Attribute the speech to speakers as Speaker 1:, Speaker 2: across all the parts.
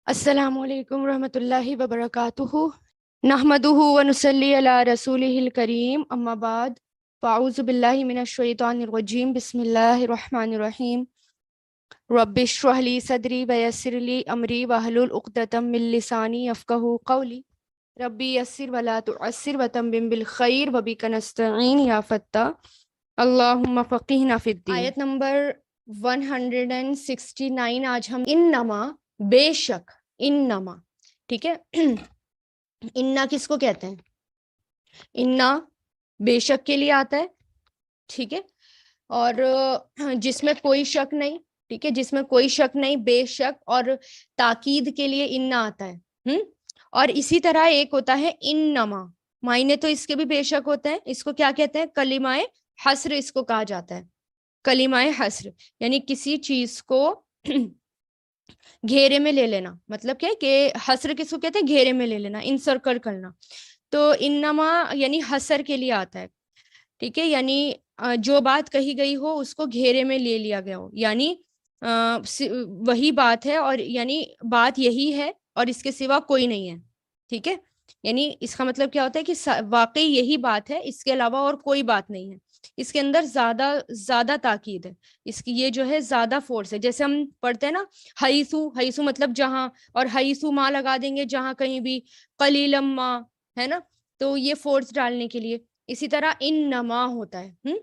Speaker 1: السلام علیکم ورحمۃ اللہ وبرکاتہ، نحمدہ ونصلی علی رسولہ الکریم، اما بعد فاعوذ باللہ من الشیطان الرجیم، بسم اللہ الرحمن الرحیم۔ رب اشرح لی صدری ویسر لی امری واحلل عقدۃ من لسانی یفقہوا قولی، ربی یسر ولا تعسر وتمم بالخیر وبک نستعین یا فتاح اللہم فقہنا فی الدین۔ آیت نمبر 169، آج ہم انما، بے شک، انما، ٹھیک ہے۔ انا کس کو کہتے ہیں؟ انا بے شک کے لیے آتا ہے، ٹھیک ہے، اور جس میں کوئی شک نہیں، ٹھیک ہے، جس میں کوئی شک نہیں، بے شک، اور تاکید کے لیے انا آتا ہے۔ اور اسی طرح ایک ہوتا ہے انما، معنی تو اس کے بھی بے شک ہوتا ہے، اس کو کیا کہتے ہیں؟ کلمہ حصر اس کو کہا جاتا ہے، کلمہ حصر، یعنی کسی چیز کو گھیرے میں لے لینا، مطلب کیا ہے کہ حصر کس کو کہتے ہیں؟ گھیرے میں لے لینا، انسرکل کرنا۔ تو انما یعنی حصر کے لیے آتا ہے، ٹھیک ہے، یعنی جو بات کہی گئی ہو اس کو گھیرے میں لے لیا گیا ہو، یعنی وہی بات ہے، اور یعنی بات یہی ہے اور اس کے سوا کوئی نہیں ہے، ٹھیک ہے، یعنی اس کا مطلب کیا ہوتا ہے کہ واقعی یہی بات ہے، اس کے علاوہ اور کوئی بات نہیں ہے، اس کے اندر زیادہ تاکید ہے، اس کی یہ جو ہے زیادہ فورس ہے۔ جیسے ہم پڑھتے ہیں نا، حیثو مطلب جہاں، اور حیثو ما لگا دیں گے جہاں کہیں بھی، قلیلم ما، ہے نا، تو یہ فورس ڈالنے کے لیے۔ اسی طرح انما ہوتا ہے،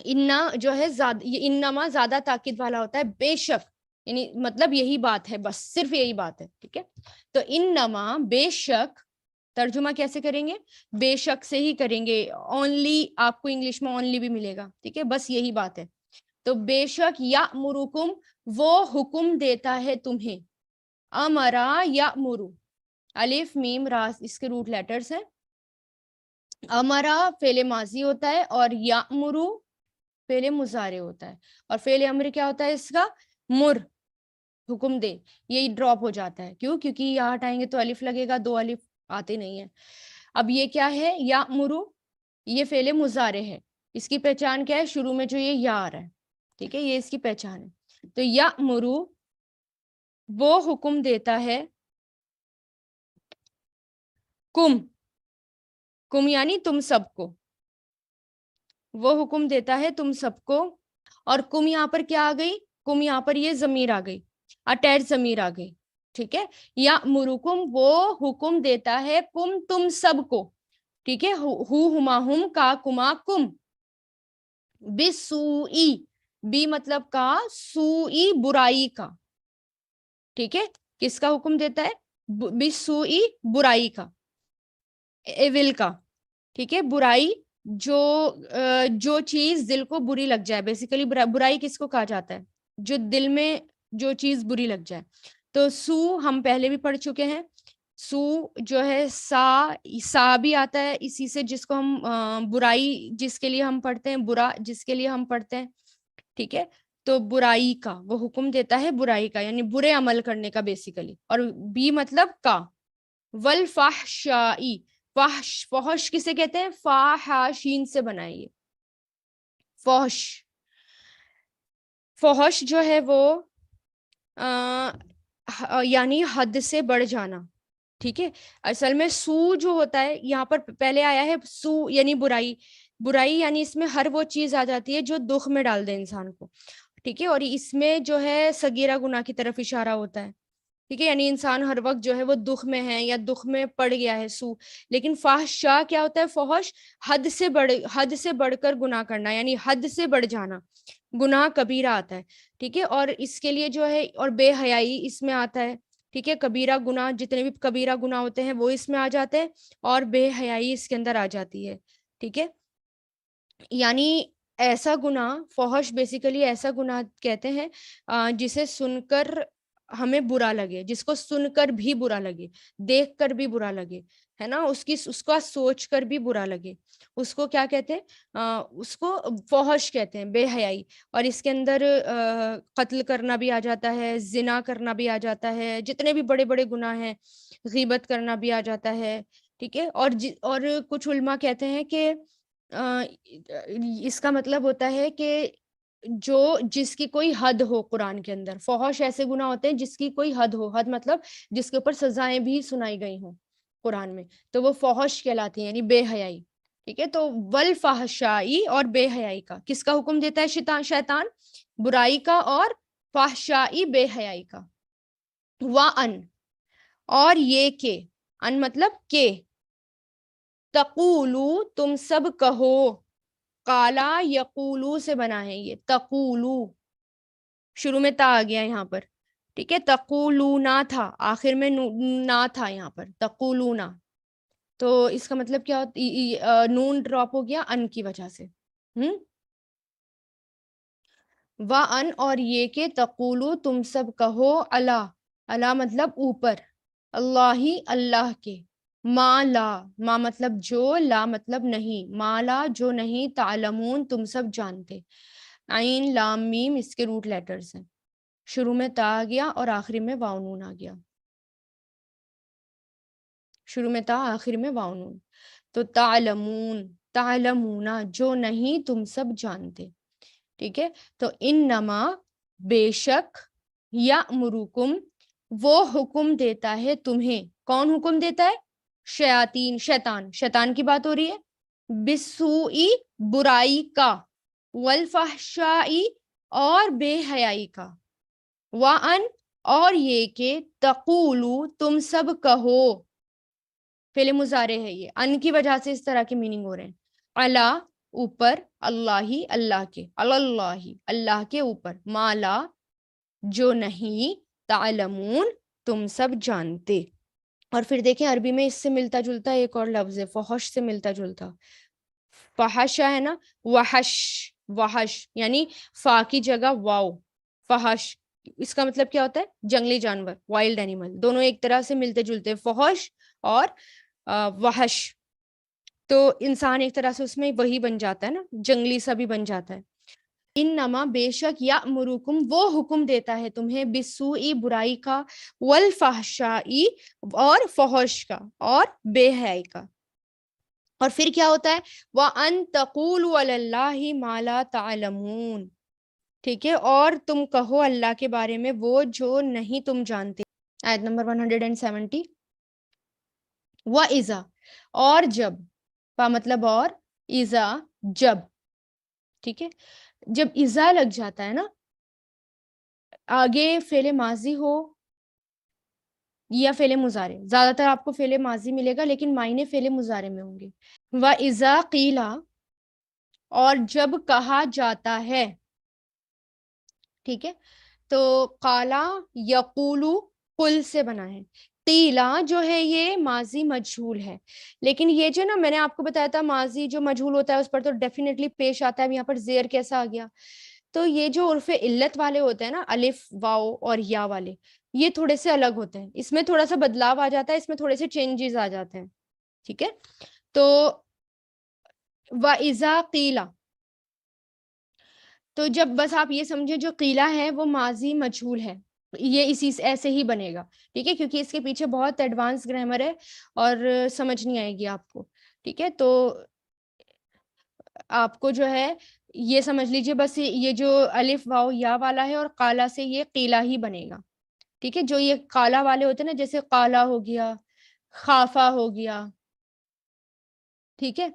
Speaker 1: انا جو ہے یہ انما زیادہ تاکید والا ہوتا ہے، بے شک، یعنی مطلب یہی بات ہے، بس صرف یہی بات ہے، ٹھیک ہے۔ تو انما بے شک، ترجمہ کیسے کریں گے؟ بے شک سے ہی کریں گے، اونلی، آپ کو انگلش میں اونلی بھی ملے گا، ٹھیک ہے، بس یہی بات ہے۔ تو بے شک یامرکم، وہ حکم دیتا ہے تمہیں، امرا یامرو، الف میم را اس کے روٹ لیٹرز ہیں۔ امرا فعل ماضی ہوتا ہے، اور یامرو فعل مضارع ہوتا ہے، اور فعل امر کیا ہوتا ہے اس کا؟ مر، حکم دے، یہ ڈراپ ہو جاتا ہے، کیوں؟ کیونکہ یہاں ہٹائیں گے تو الف لگے گا، دو الف آتے نہیں ہیں۔ اب یہ کیا ہے؟ یامرو، یہ فعل مضارع ہے، اس کی پہچان کیا ہے؟ شروع میں جو یہ یا آ رہا ہے، ٹھیک ہے، یہ اس کی پہچان ہے۔ تو یامرو، وہ حکم دیتا ہے، کم یعنی تم سب کو، وہ حکم دیتا ہے تم سب کو، اور کم یہاں پر کیا آ گئی؟ کم یہاں پر یہ ضمیر آ گئی، اٹیچ ضمیر آ گئی، ٹھیک ہے۔ یا مرکم، وہ حکم دیتا ہے، کم تم سب کو، ٹھیک ہے، ہما ہم، کا کما کم، بسوئی، بی مطلب کا، سوئی برائی کا، ٹھیک ہے، کس کا حکم دیتا ہے؟ بسوئی برائی کا، ایول کا، ٹھیک ہے، برائی، جو چیز دل کو بری لگ جائے، بیسیکلی برائی کس کو کہا جاتا ہے؟ جو دل میں جو چیز بری لگ جائے۔ تو سو ہم پہلے بھی پڑھ چکے ہیں، سو جو ہے سا بھی آتا ہے اسی سے، جس کو ہم برائی، جس کے لیے ہم پڑھتے ہیں، برا جس کے لیے ہم پڑھتے ہیں، ٹھیک ہے۔ تو برائی کا، وہ حکم دیتا ہے برائی کا، یعنی برے عمل کرنے کا بیسیکلی، اور بی مطلب کا، والفحشائی، فحش کسے کہتے ہیں؟ فاحشین سے بنائیے، فحش، فحش جو ہے وہ یعنی حد سے بڑھ جانا، ٹھیک ہے۔ اصل میں سو جو ہوتا ہے یہاں پر پہلے آیا ہے، سو یعنی برائی، برائی یعنی اس میں ہر وہ چیز آ جاتی ہے جو دکھ میں ڈال دے انسان کو، ٹھیک ہے، اور اس میں جو ہے صغیرہ گناہ کی طرف اشارہ ہوتا ہے، ٹھیک ہے، یعنی انسان ہر وقت جو ہے وہ دکھ میں ہے یا دکھ میں پڑ گیا ہے، سو۔ لیکن فحشا کیا ہوتا ہے؟ فحش، حد سے بڑھ کر گناہ کرنا، یعنی حد سے بڑھ جانا، گناہ کبیرہ آتا ہے، ٹھیک ہے، اور اس کے لیے جو ہے، اور بے حیائی اس میں آتا ہے، ٹھیک ہے، کبیرہ گناہ، جتنے بھی کبیرہ گناہ ہوتے ہیں وہ اس میں آ جاتے ہیں، اور بے حیائی اس کے اندر آ جاتی ہے، ٹھیک ہے، یعنی ایسا گناہ، فحش بیسیکلی ایسا گناہ کہتے ہیں جسے سن کر ہمیں برا لگے، جس کو سن کر بھی برا لگے، دیکھ کر بھی برا لگے، ہے نا، اس کا سوچ کر بھی برا لگے، اس کو کیا کہتے ہیں؟ اس کو فحش کہتے ہیں، بے حیائی، اور اس کے اندر قتل کرنا بھی آ جاتا ہے، زنا کرنا بھی آ جاتا ہے، جتنے بھی بڑے بڑے گناہ ہیں، غیبت کرنا بھی آ جاتا ہے، ٹھیک ہے، اور کچھ علماء کہتے ہیں کہ اس کا مطلب ہوتا ہے کہ جس کی کوئی حد ہو قرآن کے اندر. فحش ایسے گناہ ہوتے ہیں جس کی کوئی حد ہو. حد مطلب جس کے اوپر سزائیں بھی سنائی گئی ہوں قرآن میں, تو وہ فحش کہلاتی ہیں, یعنی بے حیائی. ٹھیک ہے, تو والفحشائی اور بے حیائی کا کس کا حکم دیتا ہے شیطان؟ برائی کا اور فحشائی بے حیائی کا. وَأَن اور یہ کہ, ان مطلب کہ, تقولو تم سب کہو, قالا یقولو سے بنا ہے یہ, تقولو شروع میں تا آ گیا یہاں پر. ٹھیک ہے, تقولونا تھا, آخر میں نا تھا یہاں پر, تقولونا. تو اس کا مطلب کیا ہوتا, نون ڈراپ ہو گیا ان کی وجہ سے. وَأَن اور یہ کہ, تقولو تم سب کہو, اللہ اللہ مطلب اوپر, اللہ ہی اللہ کے, ما لا ما مطلب جو, لا مطلب نہیں, ما لا جو نہیں, تعلمون تم سب جانتے. عین لام میم اس کے روٹ لیٹرز ہیں, شروع میں تا آ گیا اور آخری میں واو نون آ گیا. شروع میں تا آخر میں واو نون. تو تعلمون تعلمونا جو نہیں تم سب جانتے. ٹھیک ہے, تو انما بے شک, یأمرکم وہ حکم دیتا ہے تمہیں. کون حکم دیتا ہے؟ شیاطین, شیطان کی بات ہو رہی ہے. بالسوء برائی کا, والفحشاء اور بے حیائی کا, وَأَن اور یہ کہ, تقولو تم سب کہو. فعل مضارع ہے یہ, ان کی وجہ سے اس طرح کے میننگ ہو رہے ہیں. اللہ اوپر, اللہ ہی اللہ کے, اللہ اللہ کے اوپر, مالا جو نہیں, تعلمون تم سب جانتے. اور پھر دیکھیں عربی میں اس سے ملتا جلتا ایک اور لفظ ہے, فحش سے ملتا جلتا. فحشا ہے نا, وحش وحش یعنی فا کی جگہ واو, فحش. اس کا مطلب کیا ہوتا ہے؟ جنگلی جانور, وائلڈ اینیمل. دونوں ایک طرح سے ملتے جلتے, فحش اور وحش. تو انسان ایک طرح سے اس میں وہی بن جاتا ہے نا, جنگلی سا بھی بن جاتا ہے. انما بے شک, یأمرکم وہ حکم دیتا ہے تمہیں, بالسوء برائی کا, والفحشاء اور فحش کا, اور بے حیائی کا. اور پھر کیا ہوتا ہے؟ وَأَن تَقُولُوا عَلَى اللَّهِ مَا لَا تَعْلَمُونَ. ٹھیک ہے, اور تم کہو اللہ کے بارے میں وہ جو نہیں تم جانتے. آیت نمبر 170. وَإِذَا اور جب, کا مطلب اور, اذا جب. ٹھیک ہے, جب اذا لگ جاتا ہے نا, آگے فعل ماضی ہو یا فعل مضارع, زیادہ تر آپ کو فعل ماضی ملے گا لیکن معنی فعل مضارع میں ہوں گے. وَإِذَا قِيلَ اور جب کہا جاتا ہے. ٹھیک ہے, تو قالا یقولو قل سے بنا ہے. قیلا جو ہے یہ ماضی مجہول ہے, لیکن یہ جو نا میں نے آپ کو بتایا تھا ماضی جو مجہول ہوتا ہے اس پر تو ڈیفینیٹلی پیش آتا ہے. یہاں پر زیر کیسا آ گیا؟ تو یہ جو عرف علت والے ہوتے ہیں نا, الف واو اور یا والے, یہ تھوڑے سے الگ ہوتے ہیں. اس میں تھوڑا سا بدلاؤ آ جاتا ہے, اس میں تھوڑے سے چینجز آ جاتے ہیں. ٹھیک ہے, تو وَإِذَا قِيلَ, تو جب بس آپ یہ سمجھیں جو قیلا ہے وہ ماضی مجہول ہے, یہ اسی ایسے ہی بنے گا. ٹھیک ہے, کیونکہ اس کے پیچھے بہت ایڈوانس گرامر ہے اور سمجھ نہیں آئے گی آپ کو. ٹھیک ہے, تو آپ کو جو ہے یہ سمجھ لیجئے بس یہ جو الف واو یا والا ہے اور قالا سے یہ قیلا ہی بنے گا. ٹھیک ہے, جو یہ قالا والے ہوتے ہیں نا, جیسے قالا ہو گیا, خافا ہو گیا. ٹھیک ہے,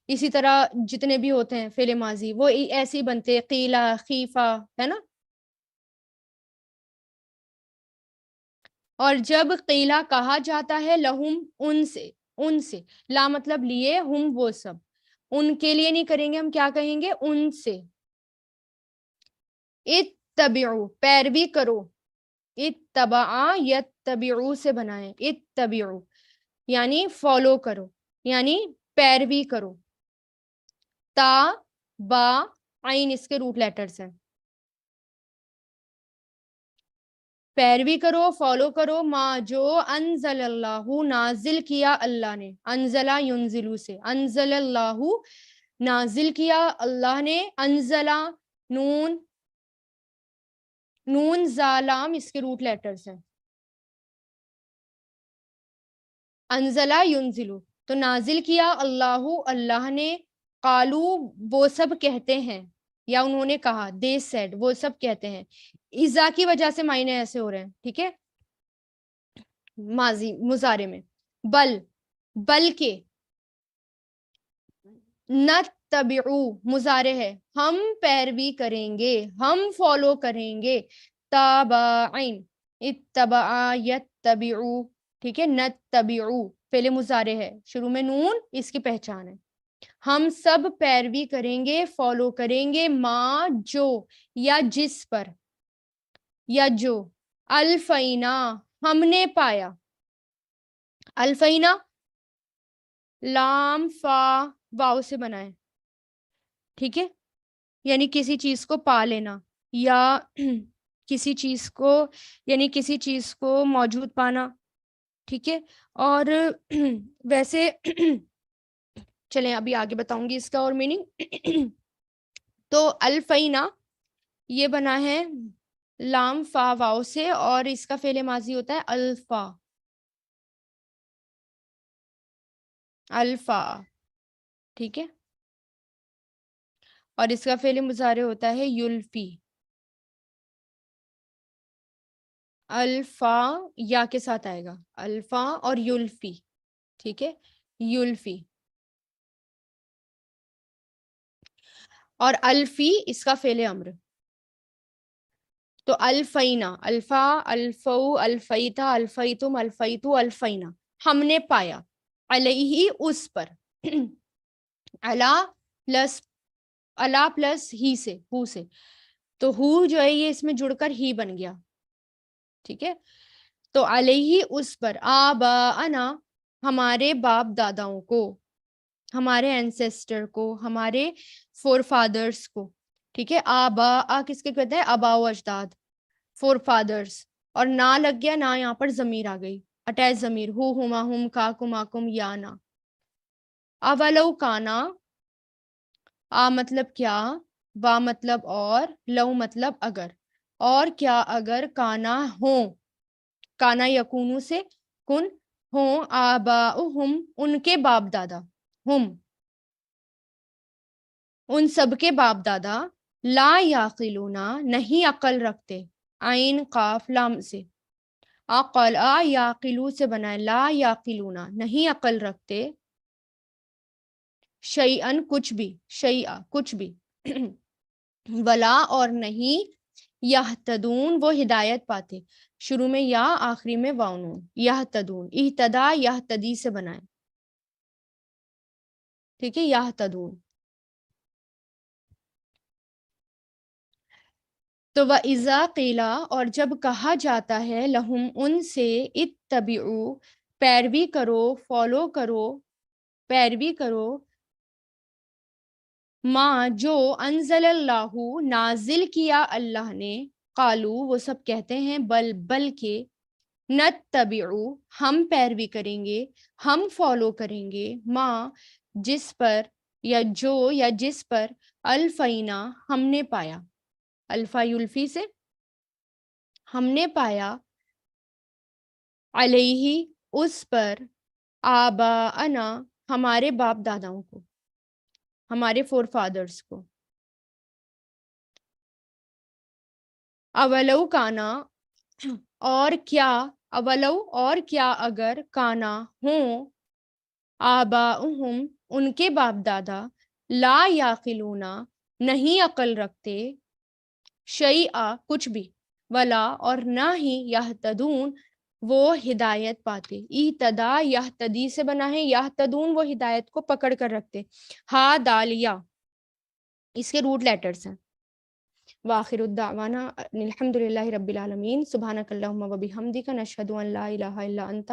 Speaker 1: اسی طرح جتنے بھی ہوتے ہیں فعل ماضی وہ ایسے ہی بنتے ہیں, قیلا, خیفا, ہے نا. اور جب قیلا کہا جاتا ہے, لہم ان سے, لا مطلب لیے, ہم وہ سب, ان کے لیے نہیں کریں گے ہم, کیا کہیں گے؟ ان سے. اتبعو پیروی کرو, اتبعا یتبعو سے بنائیں, اتبعو یعنی فالو کرو, یعنی پیروی کرو. تا با عین اس کے روٹ لیٹرز ہیں. پیروی کرو, فالو کرو, ما جو انزل اللہ نازل کیا اللہ نے, انزلہ ینزلو سے, انزل اللہ نازل کیا اللہ نے, انزلہ نون زالام اس کے روٹ لیٹرز ہیں. انزلہ ینزلو تو نازل کیا اللہ اللہ نے, قالو وہ سب کہتے ہیں, یا انہوں نے کہا، they said، وہ سب کہتے ہیں. اذا کی وجہ سے معنی ایسے ہو رہے ہیں. ٹھیک ہے، ماضی مضارع میں. بل، بلکہ. نتبعو مضارع ہے، ہم پیروی کریں گے، ہم فالو کریں گے. تابعین، اتبع یتبعو. ٹھیک ہے، نتبعو فعل مضارع ہے، شروع میں نون، اس کی پہچان ہے. ہم سب پیروی کریں گے، فالو کریں گے، ما جو، یا جس پر، یا جو. الفینا ہم نے پایا. الفینا لام فا واو سے بنا ہے. ٹھیک ہے، یعنی کسی چیز کو پا لینا، یا کسی چیز کو، یعنی کسی چیز کو موجود پانا. ٹھیک ہے، اور ویسے چلیں ابھی آگے بتاؤں گی اس کا اور میننگ. تو الفینا یہ بنا ہے لام فا واو سے، اور اس کا فعل ماضی ہوتا ہے الفا. الفا. ٹھیک ہے، اور اس کا فعل مضارع ہوتا ہے یلفی. الفا یا کے ساتھ آئے گا، الفا اور یلفی. ٹھیک ہے، یلفی. اور الفی اس کا فعل امر. تو الفینا، الفا، الفو، الفیتا، الفیتم، الفیتو، الفینا ہم نے پایا. علیہ اس پر. علا پلس، علا پلس ہی سے، ہو سے. تو ہو جو ہے یہ اس میں جڑ کر ہی بن گیا. ٹھیک ہے، تو علیہ اس پر، آباءنا ہمارے باپ داداؤں کو، ہمارے اینسیسٹر کو، ہمارے فور فادرز کو. ٹھیک ہے، آبا کس کے کہتے ہیں؟ آبا و اجداد، فور فادرز. اور نہ لگ گیا، نہ یہاں پر ضمیر آ گئی، اٹیچ ضمیر، ہو، ہما، ہم، کا، کما، کم، یا نا. اولو کانا، آ مطلب کیا، وا مطلب اور، لو مطلب اگر. اور کیا اگر، کانا ہوں، کانا یکونو سے کن ہوں، آباؤہم ان کے باپ دادا، ہم ان سب کے باپ دادا، لا یاقلونا نہیں عقل رکھتے، عین قاف لام سے. عقل یاقلو سے بنا ہے، لا یاقلونا نہیں عقل رکھتے، شیئن کچھ بھی، شیئا کچھ بھی. ولا اور نہیں، یہتدون وہ ہدایت پاتے، شروع میں یا آخری میں واؤنون. یہتدون اہتدا یہتدی سے بنا ہے. ٹھیک ہے، یہتدون. تو وَإِذَا قِيلَ اور جب کہا جاتا ہے، لہم ان سے، اتبعوا پیروی کرو، فالو کرو، پیروی کرو، ما جو انزل اللہ نازل کیا اللہ نے، قالو وہ سب کہتے ہیں، بل بلکہ، نتبعوا ہم پیروی کریں گے، ہم فالو کریں گے، ما جس پر، یا جو، یا جس پر، الفینا ہم نے پایا. الفا یلفی سے ہم نے پایا، علیہ اس پر، آباءنا ہمارے باپ داداؤں کو، ہمارے فور فادرز کو. اولو کانا اور کیا، اولو اور کیا اگر، کانا ہوں، آباؤہم ان کے باپ دادا، لا یاقلونا نہیں عقل رکھتے، شیئا کچھ بھی، ولا اور نہ ہی، یہتدون وہ ہدایت پاتے. اہتدا یہتدی سے بنا ہے، یہتدون وہ ہدایت کو پکڑ کر رکھتے. ہا دال یا اس کے روٹ لیٹرز ہیں. وآخر الدعوانا الحمد للہ رب العالمین. سبحانک اللہم و بحمدک، نشہد ان لا الہ الا انت،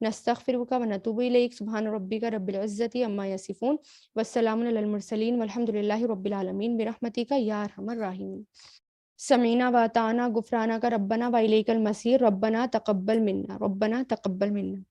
Speaker 1: نستغفرک و نتوب الیک. سبحان ربک رب العزت عما یصفون، والسلام علی المرسلین، والحمد للہ رب العالمین، برحمتک یا ارحم الراحمین. سمینا و اطعنا غفرانک ربنا و الیک المصیر. ربنا تقبل منا، ربنا تقبل منا.